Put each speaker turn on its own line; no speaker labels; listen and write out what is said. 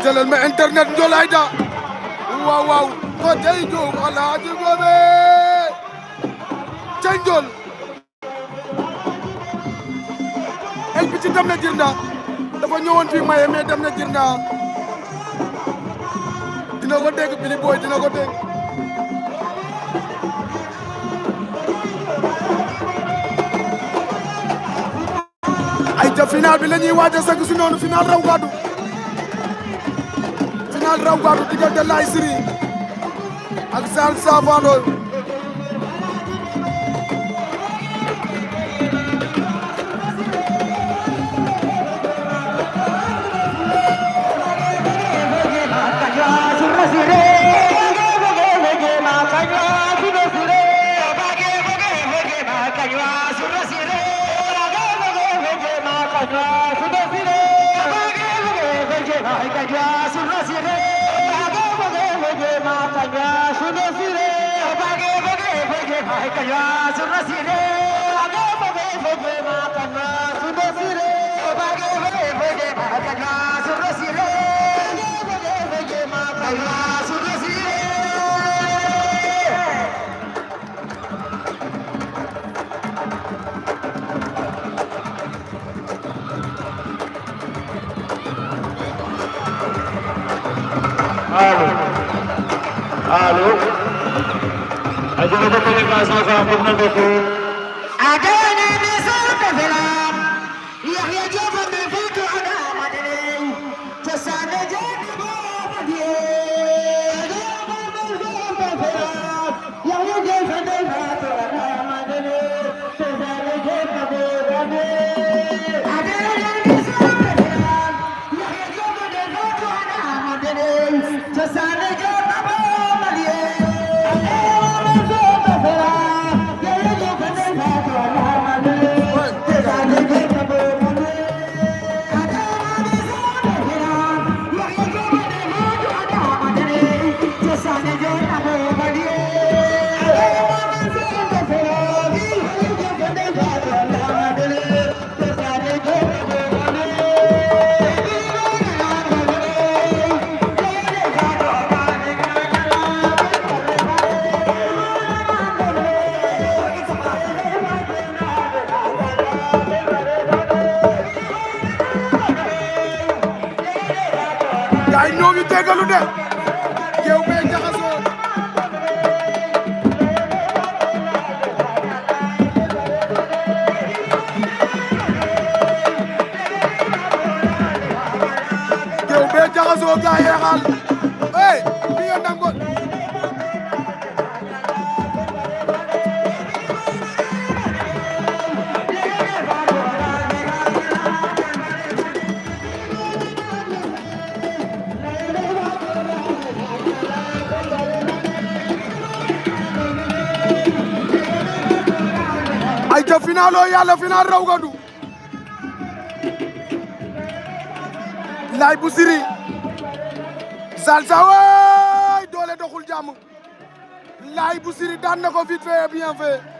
jalal ma internet Ndiol Aïda waaw waaw ko tey jóg Alaaji Gobe ca Ndiol El Pichi dem na Jirnda dafa ñëwoon fii maye mais dem na Jirnda dina ko dégg Billy Boy dina ko dégg ay ca final bi la ñuy waaj a sëgg si noonu final raw gàddu diggante Laye Siri ak Sal Savando
Allô. Aja kita pilih pasal sama betul.
Ada ni besar kebelam. Yahya Javan begitu ada madin. Kesana jadi bawa dia. Yahya Javan begitu ada madin. Kesana jadi bawa dia. Ada ni besar kebelam. Yahya Javan begitu ada madin. Kesana jadi
gaay ñoo ngi jégalu de géew bee jaxasoo gaay yeexal hey bi nga nango ay ca finalo yàlla final raw gadu Laye bu Siri Salsa waay doole doxul jàmm Laye bu Siri daan na ko vite fait bien fait